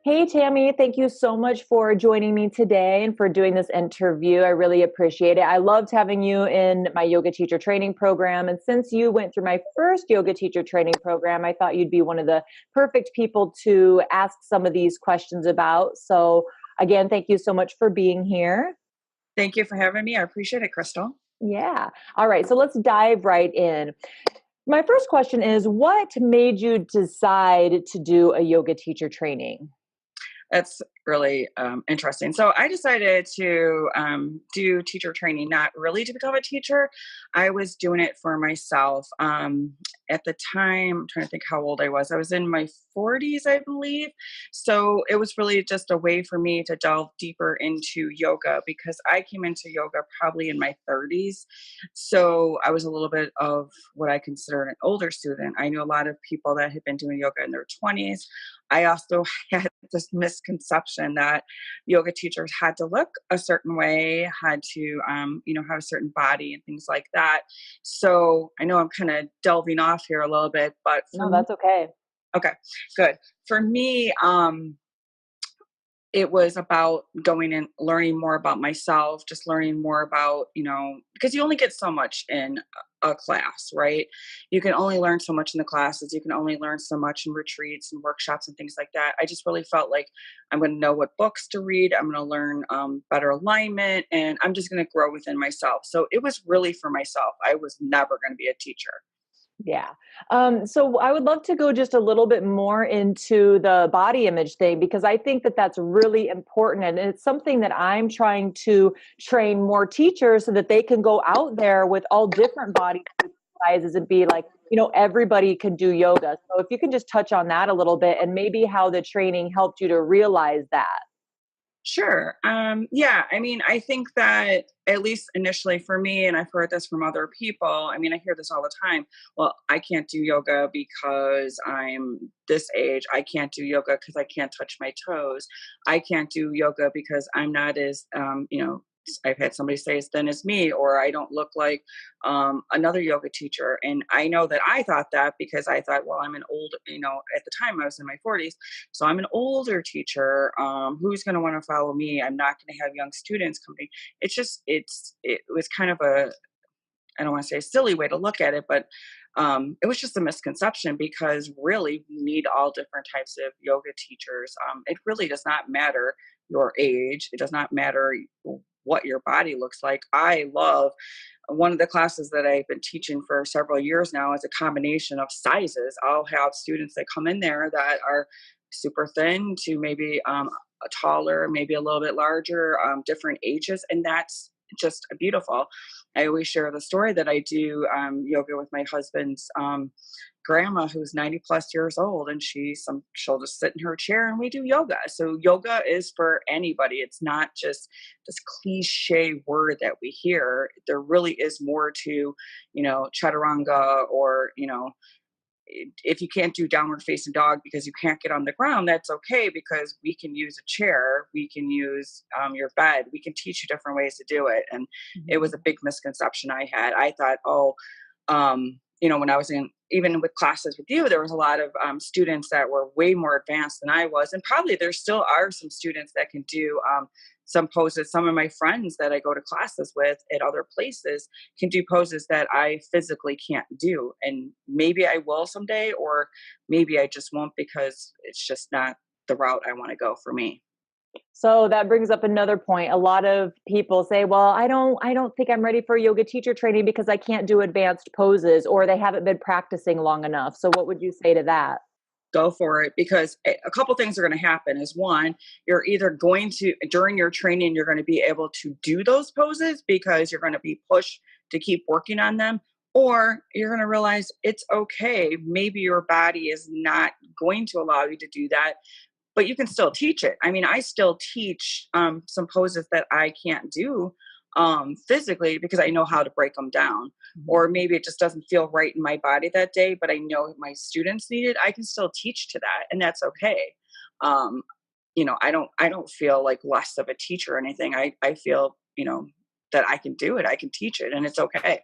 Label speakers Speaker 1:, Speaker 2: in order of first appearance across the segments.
Speaker 1: Hey, Tammy, thank you so much for joining me today and for doing this interview. I really appreciate it. I loved having you in my yoga teacher training program. And since you went through my first yoga teacher training program, I thought you'd be one of the perfect people to ask some of these questions about. So, again, thank you so much for being here.
Speaker 2: Thank you for having me. I appreciate it, Crystal.
Speaker 1: Yeah. All right. So, let's dive right in. My first question is, what made you decide to do a yoga teacher training?
Speaker 2: That's really interesting. So I decided to do teacher training, not really to become a teacher. I was doing it for myself. At the time, I'm trying to think how old I was. I was in my 40s, I believe. So it was really just a way for me to delve deeper into yoga because I came into yoga probably in my 30s. So I was a little bit of what I consider an older student. I knew a lot of people that had been doing yoga in their 20s. I also had this misconception that yoga teachers had to look a certain way, had to, have a certain body and things like that. So I know I'm kind of delving off here a little bit, but for
Speaker 1: No,
Speaker 2: me,
Speaker 1: that's okay.
Speaker 2: okay, good. For me, it was about going and learning more about myself, just learning more about, because you only get so much in a class, right? You can only learn so much in the classes. You can only learn so much in retreats and workshops and things like that. I just really felt like I'm going to know what books to read. I'm going to learn better alignment, and I'm just going to grow within myself. So it was really for myself. I was never going to be a teacher.
Speaker 1: Yeah. So I would love to go just a little bit more into the body image thing because I think that that's really important. And it's something that I'm trying to train more teachers so that they can go out there with all different body sizes and be like, everybody can do yoga. So if you can just touch on that a little bit and maybe how the training helped you to realize that.
Speaker 2: Sure. Yeah. I mean, I think that at least initially for me, and I've heard this from other people, I mean, I hear this all the time. Well, I can't do yoga because I'm this age. I can't do yoga because I can't touch my toes. I can't do yoga because I'm not as, I've had somebody say as thin as me, or I don't look like another yoga teacher. And I know that I thought that because I thought, well, I'm an old, at the time I was in my 40s. So I'm an older teacher. Who's going to want to follow me? I'm not going to have young students coming. It was kind of a, I don't want to say a silly way to look at it, but it was just a misconception because really we need all different types of yoga teachers. It really does not matter your age. It does not matter what your body looks like. I love one of the classes that I've been teaching for several years now is a combination of sizes. I'll have students that come in there that are super thin to maybe taller, maybe a little bit larger, different ages, and that's just beautiful. I always share the story that I do yoga with my husband's grandma who's 90 plus years old, and she'll just sit in her chair and we do yoga. So yoga is for anybody. It's not just this cliche word that we hear. There really is more to, chaturanga, or if you can't do downward facing dog because you can't get on the ground, that's okay because we can use a chair, we can use your bed, we can teach you different ways to do it. And it was a big misconception I had. I thought, oh, when I was in, even with classes with you, there was a lot of students that were way more advanced than I was. And probably there still are some students that can do some poses. Some of my friends that I go to classes with at other places can do poses that I physically can't do. And maybe I will someday, or maybe I just won't because it's just not the route I want to go for me.
Speaker 1: So that brings up another point. A lot of people say, "Well, I don't think I'm ready for yoga teacher training because I can't do advanced poses or they haven't been practicing long enough." So what would you say to that?
Speaker 2: Go for it, because a couple things are going to happen. Is one, you're either going to, during your training, you're going to be able to do those poses because you're going to be pushed to keep working on them, or you're going to realize it's okay, maybe your body is not going to allow you to do that, but you can still teach it. I mean, I still teach some poses that I can't do physically because I know how to break them down.
Speaker 1: Mhm.
Speaker 2: Or maybe it just doesn't feel right in my body that day, but I know my students need it. I can still teach to that, and that's okay. Um, I don't feel like less of a teacher or anything. I feel, that I can do it. I can teach it, and it's okay.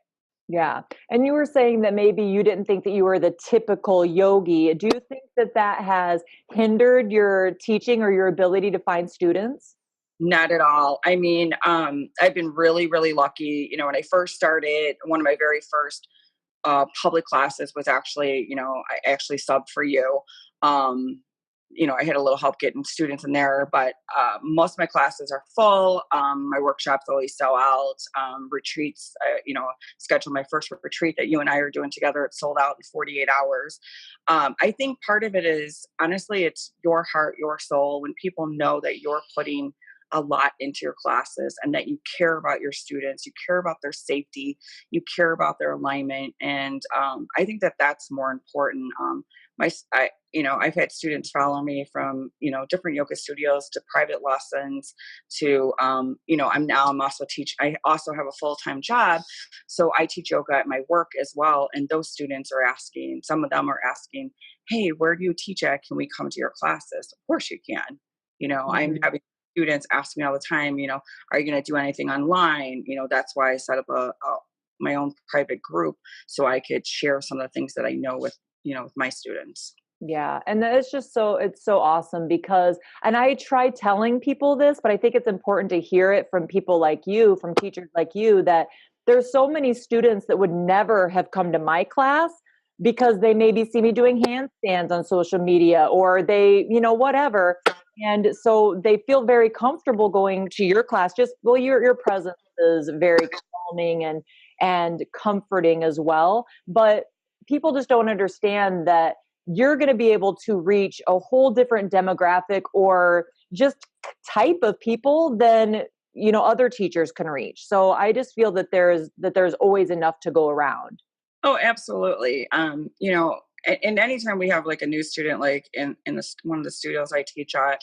Speaker 1: Yeah. And you were saying that maybe you didn't think that you were the typical yogi. Do you think that that has hindered your teaching or your ability to find students?
Speaker 2: Not at all. I mean, I've been really, really lucky. You know, when I first started, one of my very first public classes was actually, I actually subbed for you. Um, I had a little help getting students in there, but most of my classes are full. My workshops always sell out. Retreats, schedule my first retreat that you and I are doing together. It's sold out in 48 hours. I think part of it is honestly, it's your heart, your soul. When people know that you're putting a lot into your classes and that you care about your students, you care about their safety, you care about their alignment, and I think that that's more important. I've had students follow me from different yoga studios to private lessons to I'm also teach. I also have a full time job, so I teach yoga at my work as well. And those students are asking. Some of them are asking, "Hey, where do you teach at? Can we come to your classes?" Of course you can. I'm
Speaker 1: Mhm.
Speaker 2: having students ask me all the time, are you going to do anything online? That's why I set up my own private group so I could share some of the things that I know with my students.
Speaker 1: Yeah, and it's just it's so awesome because and I try telling people this, but I think it's important to hear it from people like you, from teachers like you, that there's so many students that would never have come to my class because they maybe see me doing handstands on social media or they, whatever. And so they feel very comfortable going to your class. Just well, your presence is very calming and comforting as well. But people just don't understand that you're going to be able to reach a whole different demographic or just type of people than other teachers can reach. So I just feel that there's always enough to go around.
Speaker 2: Oh, absolutely. And anytime we have like a new student, like in one of the studios I teach at,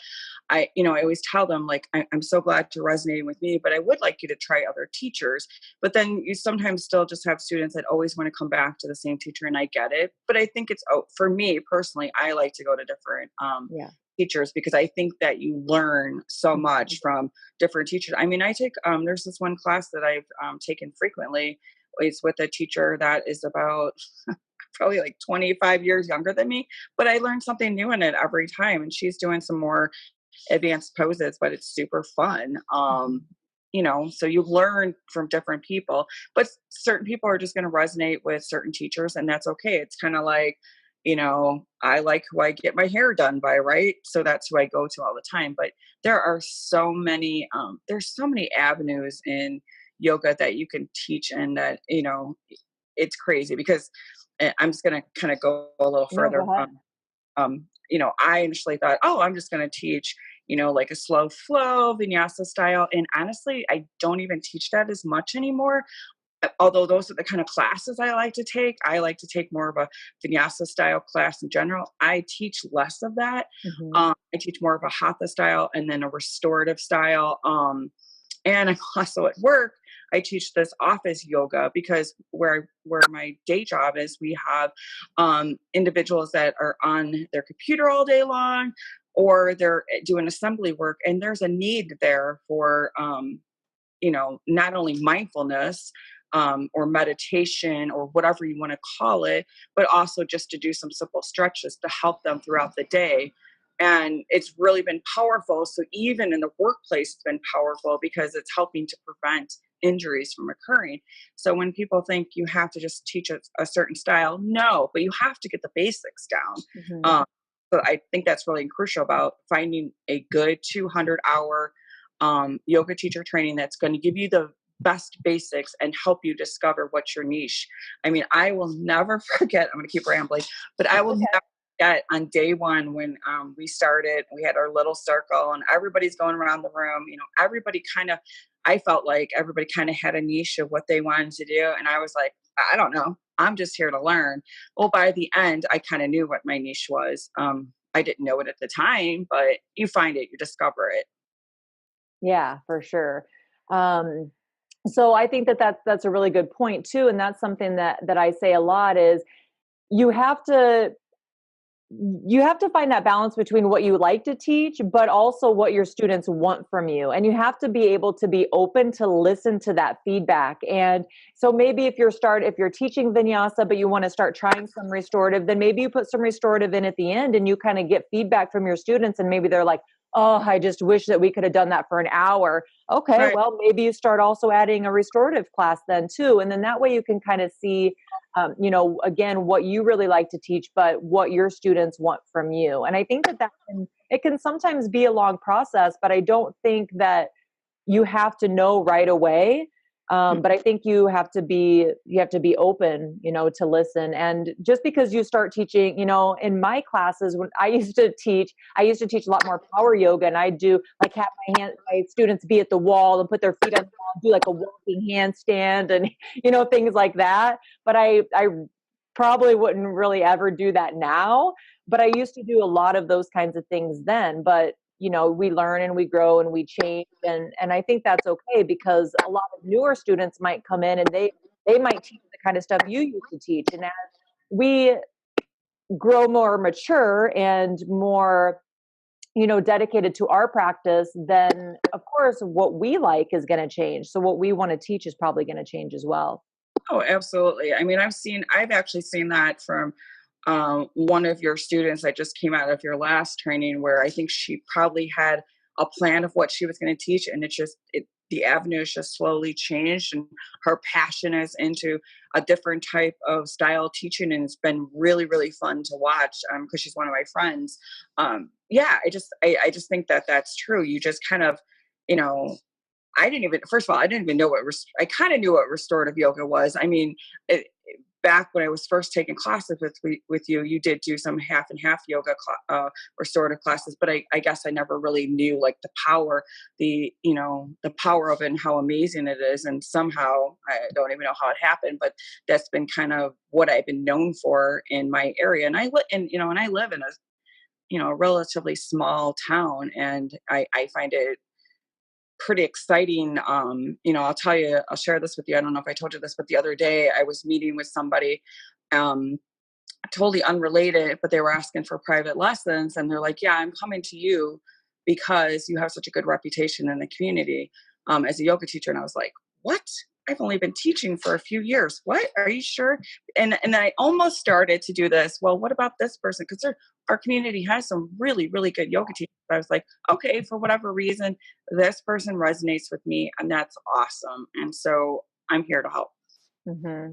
Speaker 2: I always tell them like, I'm so glad you're resonating with me, but I would like you to try other teachers. But then you sometimes still just have students that always want to come back to the same teacher, and I get it. But I think for me personally, I like to go to different
Speaker 1: Yeah.
Speaker 2: teachers because I think that you learn so
Speaker 1: Mhm.
Speaker 2: much from different teachers. I mean, I take there's this one class that I've taken frequently. It's with a teacher that is about probably like 25 years younger than me, but I learned something new in it every time. And she's doing some more advanced poses, but it's super fun.
Speaker 1: Mhm.
Speaker 2: So you learn from different people, but certain people are just going to resonate with certain teachers, and that's okay. It's kind of like, I like who I get my hair done by, right? So that's who I go to all the time. But there are there's so many avenues in yoga that you can teach, and that, it's crazy because I'm just going to kind of go a little
Speaker 1: No, go
Speaker 2: further.
Speaker 1: ahead.
Speaker 2: I initially thought, oh, I'm just going to teach, like a slow flow vinyasa style. And honestly, I don't even teach that as much anymore. Although those are the kind of classes I like to take. I like to take more of a vinyasa style class in general. I teach less of that.
Speaker 1: Mhm.
Speaker 2: I teach more of a hatha style and then a restorative style. And I'm also at work. I teach this office yoga because where my day job is, we have individuals that are on their computer all day long, or they're doing assembly work, and there's a need there for not only mindfulness or meditation or whatever you want to call it, but also just to do some simple stretches to help them throughout the day. And it's really been powerful. So even in the workplace, it's been powerful because it's helping to prevent injuries from occurring. So when people think you have to just teach a certain style, no, but you have to get the basics down.
Speaker 1: Mhm.
Speaker 2: Um, so I think that's really crucial about finding a good 200-hour yoga teacher training that's going to give you the best basics and help you discover what's your niche. I mean, I will never forget, I'm going to keep rambling, but I will never forget on day one when we started, we had our little circle and everybody's going around the room. Everybody kind of, I felt like everybody kind of had a niche of what they wanted to do. And I was like, I don't know. I'm just here to learn. Well, by the end, I kind of knew what my niche was. I didn't know it at the time, but you find it, you discover it.
Speaker 1: Yeah, for sure. Um, so I think that that's a really good point too, and that's something that I say a lot is you have to you have to find that balance between what you like to teach, but also what your students want from you. And you have to be able to be open to listen to that feedback. And so maybe if you're teaching vinyasa, but you want to start trying some restorative, then maybe you put some restorative in at the end and you kind of get feedback from your students. And maybe they're like, oh, I just wish that we could have done that for an hour. Okay,
Speaker 2: Right.
Speaker 1: well, maybe you start also adding a restorative class then too. And then that way you can kind of see again, what you really like to teach, but what your students want from you. And I think it can sometimes be a long process, but I don't think that you have to know right away. But I think you have to be open, to listen. And just because you start teaching, in my classes, when I used to teach a lot more power yoga, and I do like have my students be at the wall and put their feet on the wall, do like a walking handstand and, things like that. But I probably wouldn't really ever do that now. But I used to do a lot of those kinds of things then. But we learn and we grow and we change, and I think that's okay, because a lot of newer students might come in and they might teach the kind of stuff you used to teach, and as we grow more mature and more dedicated to our practice, then of course what we like is going to change, so what we want to teach is probably going to change as well.
Speaker 2: Oh, absolutely. I mean, I've actually seen that from one of your students that just came out of your last training, where I think she probably had a plan of what she was going to teach, and the avenue has just slowly changed, and her passion is into a different type of style of teaching, and it's been really, really fun to watch because she's one of my friends. Yeah, I just think that that's true. You just kind of, you know, first of all, I didn't even know I kind of knew what restorative yoga was. I mean, back when I was first taking classes with you, you did do some half and half yoga, restorative classes, but I guess I never really knew like the power of it and how amazing it is. And somehow I don't even know how it happened, but that's been kind of what I've been known for in my area. And I live in a, relatively small town, and I find it pretty exciting. I'll share this with you. I don't know if I told you this, but the other day I was meeting with somebody, um, totally unrelated, but they were asking for private lessons. And they're like, yeah, I'm coming to you because you have such a good reputation in the community, as a yoga teacher. And I was like, what? I've only been teaching for a few years. What? Are you sure? And I almost started to do this. Well, what about this person? Because our community has some really, really good yoga teachers. I was like, okay, for whatever reason, this person resonates with me, and that's awesome. And so I'm here to help.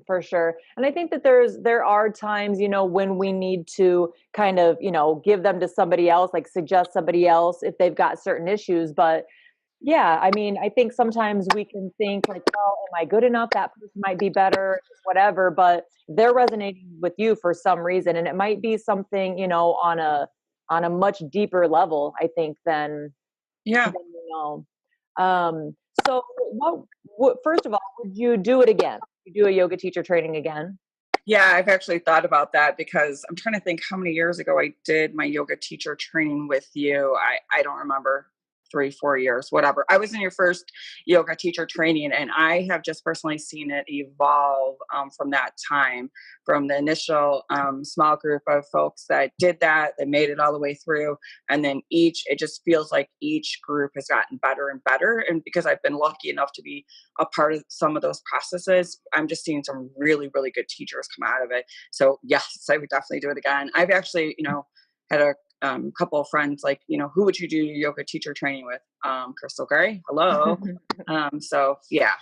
Speaker 1: For sure. And I think that there are times, when we need to kind of, give them to somebody else, like suggest somebody else if they've got certain issues. But yeah, I mean, I think sometimes we can think like, well, am I good enough? That person might be better, whatever, but they're resonating with you for some reason. And it might be something, on a much deeper level, I think,
Speaker 2: Yeah.
Speaker 1: than you know. Um, so first of all, would you do it again? You do a yoga teacher training again?
Speaker 2: Yeah, I've actually thought about that because I'm trying to think how many years ago I did my yoga teacher training with you. I don't remember, 3, 4 years, whatever. I was in your first yoga teacher training, and I have just personally seen it evolve from that time, from the initial small group of folks that did that made it all the way through. And then it just feels like each group has gotten better and better. And because I've been lucky enough to be a part of some of those processes, I'm just seeing some really, really good teachers come out of it. So yes, I would definitely do it again. I've actually, had a couple of friends like, who would you do your yoga teacher training with? Crystal Gray. Hello. So yeah.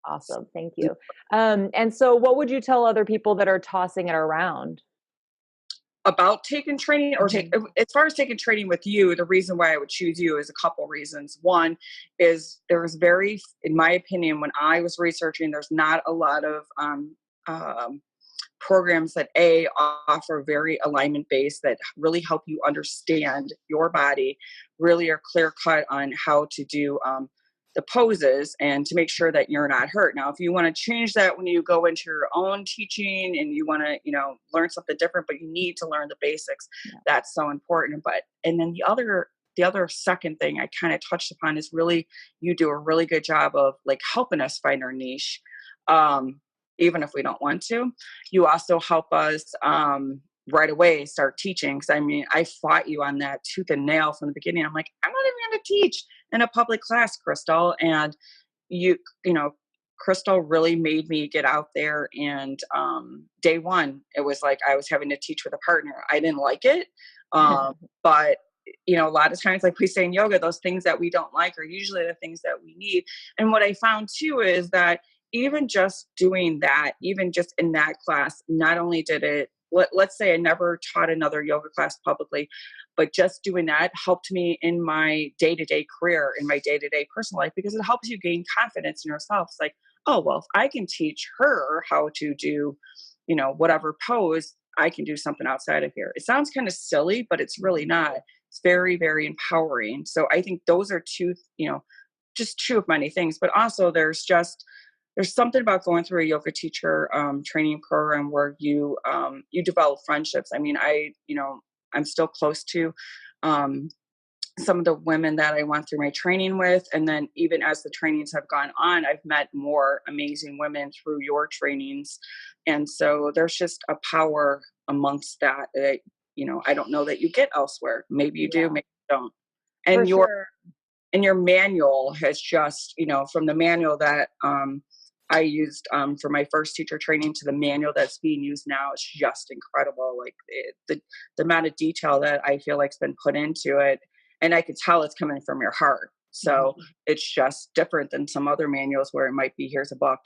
Speaker 1: Awesome. Thank you. And so what would you tell other people that are tossing it around?
Speaker 2: About taking training, or
Speaker 1: Mhm.
Speaker 2: as far as taking training with you, the reason why I would choose you is a couple reasons. One is in my opinion, when I was researching, there's not a lot of um, programs that offer very alignment based, that really help you understand your body, really are clear cut on how to do the poses and to make sure that you're not hurt. Now if you want to change that when you go into your own teaching and you want to learn something different, but you need to learn the basics,
Speaker 1: Yeah.
Speaker 2: that's so important. And then the other second thing I kind of touched upon is, really, you do a really good job of like helping us find our niche, um, even if we don't want to. You also help us right away start teaching. Cause I mean, I fought you on that tooth and nail from the beginning. I'm like, I'm not even going to teach in a public class, Crystal. And you, you know, Crystal really made me get out there. And day one, it was like I was having to teach with a partner. I didn't like it. But you know, a lot of times, like we say in yoga, those things that we don't like are usually the things that we need. And what I found too is that even just doing that, even just in that class, not only did it, let's say I never taught another yoga class publicly, but just doing that helped me in my day-to-day career, in my day-to-day personal life, because it helps you gain confidence in yourself. It's like, oh, well, if I can teach her how to do, you know, whatever pose, I can do something outside of here. It sounds kind of silly, but it's really not. It's very, very empowering. So I think those are two, you know, just two of many things. But also there's something about going through a yoga teacher training program where you develop friendships. I mean, you know, I'm still close to some of the women that I went through my training with. And then even as the trainings have gone on, I've met more amazing women through your trainings. And so there's just a power amongst that, you know, I don't know that you get elsewhere. Maybe you do,
Speaker 1: Yeah,
Speaker 2: maybe you don't.
Speaker 1: for
Speaker 2: And
Speaker 1: sure.
Speaker 2: your manual has just, you know, from the manual that I used for my first teacher training to the manual that's being used now, it's just incredible. Like the amount of detail that I feel like's been put into it, and I could tell it's coming from your heart. So it's just different than some other manuals where it might be, here's a book,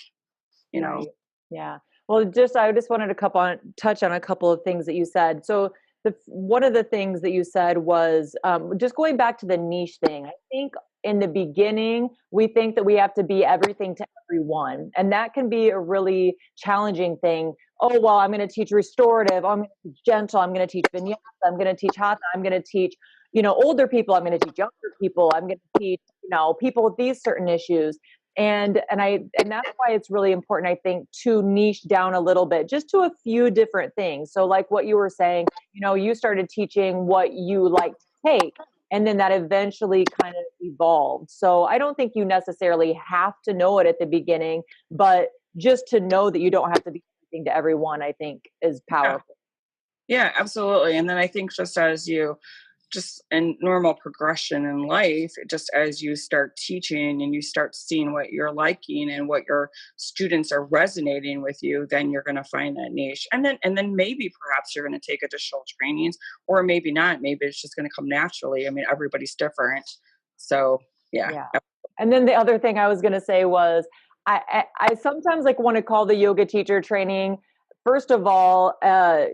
Speaker 2: you know.
Speaker 1: Right. Yeah. Well, I just wanted to touch on a couple of things that you said. So one of the things that you said was just going back to the niche thing. I think in the beginning, we think that we have to be everything to everyone. And that can be a really challenging thing. Oh, well, I'm going to teach restorative. Oh, I'm going to teach gentle. I'm going to teach vinyasa. I'm going to teach hatha. I'm going to teach, you know, older people. I'm going to teach younger people. I'm going to teach, you know, people with these certain issues. And that's why it's really important, I think, to niche down a little bit, just to a few different things. So like what you were saying, you know, you started teaching what you like to take, and then that eventually kind of evolved. So I don't think you necessarily have to know it at the beginning, but just to know that you don't have to be everything to everyone, I think is
Speaker 2: Yeah,
Speaker 1: powerful.
Speaker 2: yeah, absolutely. And then I think just in normal progression in life, just as you start teaching and you start seeing what you're liking and what your students are resonating with you, then you're going to find that niche. And then maybe perhaps you're going to take additional trainings, or maybe not. Maybe it's just going to come naturally. I mean, everybody's different. So yeah.
Speaker 1: Yeah. And then the other thing I was going to say was I sometimes like want to call the yoga teacher training, first of all,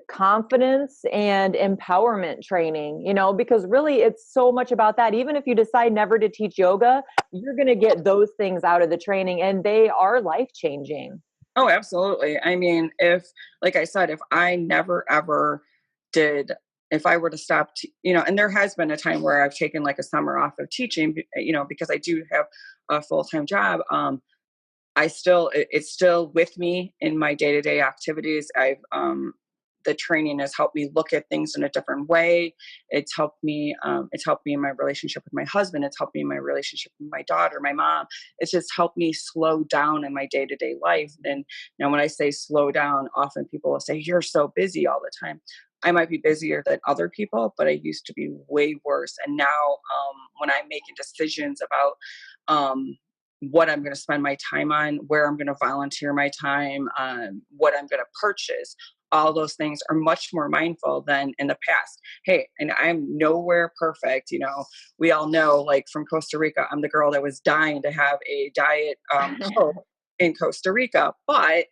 Speaker 1: confidence and empowerment training, you know, because really it's so much about that. Even if you decide never to teach yoga, you're going to get those things out of the training, and they are life changing.
Speaker 2: Oh, absolutely. I mean, like I said, if I never ever did, if I were to stop, you know, and there has been a time where I've taken like a summer off of teaching, you know, because I do have a full-time job. It's still with me in my day-to-day activities. The training has helped me look at things in a different way. It's helped me in my relationship with my husband. It's helped me in my relationship with my daughter, my mom. It's just helped me slow down in my day-to-day life. And now when I say slow down, often people will say, you're so busy all the time. I might be busier than other people, but I used to be way worse. And now when I'm making decisions about what I'm going to spend my time on, where I'm going to volunteer my time, what I'm going to purchase. All those things are much more mindful than in the past. Hey, and I'm nowhere perfect. You know, we all know, like from Costa Rica, I'm the girl that was dying to have a diet Coke in Costa Rica, but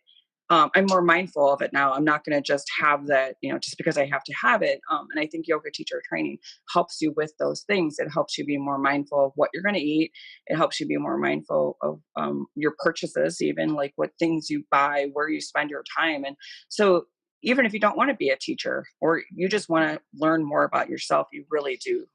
Speaker 2: I'm more mindful of it now. I'm not going to just have that, you know, just because I have to have it. And I think yoga teacher training helps you with those things. It helps you be more mindful of what you're going to eat. It helps you be more mindful of your purchases, even like what things you buy, where you spend your time. And so even if you don't want to be a teacher or you just want to learn more about yourself, you really do.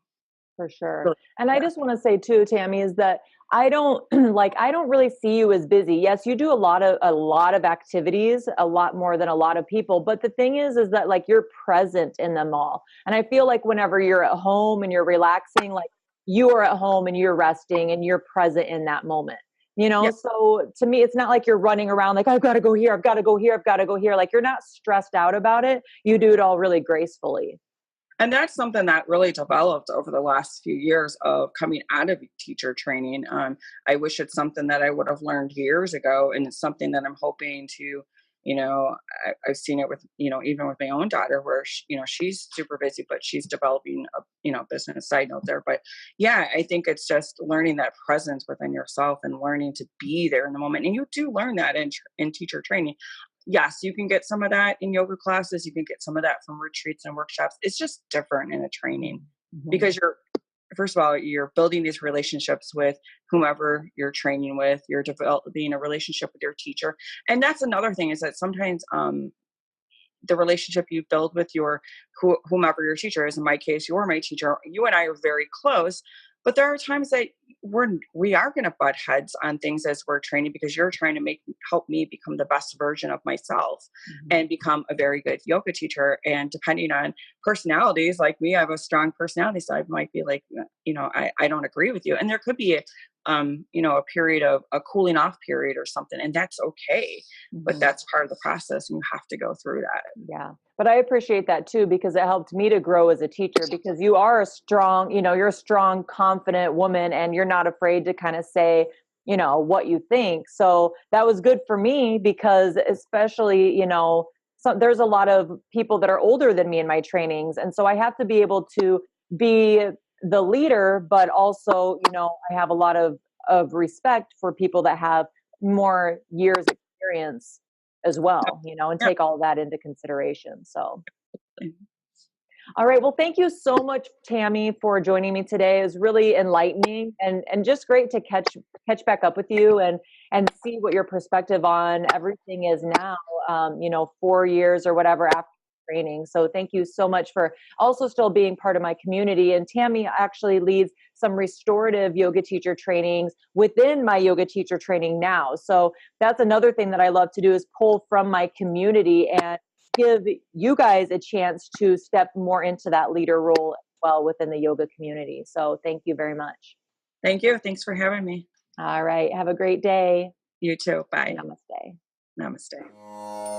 Speaker 1: For sure.
Speaker 2: Really,
Speaker 1: And I
Speaker 2: yeah.
Speaker 1: just want to say too, Tammy, is that I don't I don't really see you as busy. Yes, you do a lot of activities, a lot more than a lot of people. But the thing is that like you're present in them all. And I feel like whenever you're at home and you're relaxing, like you are at home and you're resting and you're present in that moment. You know,
Speaker 2: Yeah.
Speaker 1: so to me, it's not like you're running around like, I've got to go here, I've got to go here, I've got to go here. Like you're not stressed out about it. You do it all really gracefully.
Speaker 2: And that's something that really developed over the last few years of coming out of teacher training. I wish it's something that I would have learned years ago, and it's something that I'm hoping to, I've seen it with, even with my own daughter, where she's super busy, but she's developing a, business side note there. But yeah, I think it's just learning that presence within yourself and learning to be there in the moment. And you do learn that in teacher training. Yes, you can get some of that in yoga classes. You can get some of that from retreats and workshops. It's just different in a training
Speaker 1: Mhm.
Speaker 2: because first of all, you're building these relationships with whomever you're training with. You're developing a relationship with your teacher. And that's another thing is that sometimes the relationship you build with whomever your teacher is, in my case, you're my teacher, you and I are very close, but there are times that we are going to butt heads on things as we're training, because you're trying to help me become the best version of myself
Speaker 1: Mhm.
Speaker 2: and become a very good yoga teacher. And depending on personalities, like me, I have a strong personality, so I might be like, I don't agree with you, and there could be a period of a cooling off period or something, and that's okay. But
Speaker 1: Mhm.
Speaker 2: that's part of the process, and you have to go through that.
Speaker 1: Yeah. But I appreciate that too, because it helped me to grow as a teacher, because you are a strong, you're a strong, confident woman, and you're not afraid to kind of say, what you think. So that was good for me, because especially, there's a lot of people that are older than me in my trainings. And so I have to be able to be the leader, but also, I have a lot of respect for people that have more years experience as well, and
Speaker 2: Yeah.
Speaker 1: take all of that into consideration. So, all right. Well, thank you so much, Tammy, for joining me today. It was really enlightening and just great to catch back up with you and see what your perspective on everything is now. 4 years or whatever after training. So thank you so much for also still being part of my community. And Tammy actually leads some restorative yoga teacher trainings within my yoga teacher training now. So that's another thing that I love to do, is pull from my community and give you guys a chance to step more into that leader role as well within the yoga community. So thank you very much.
Speaker 2: Thank you. Thanks for having me.
Speaker 1: All right. Have a great day.
Speaker 2: You too. Bye.
Speaker 1: Namaste.
Speaker 2: Namaste.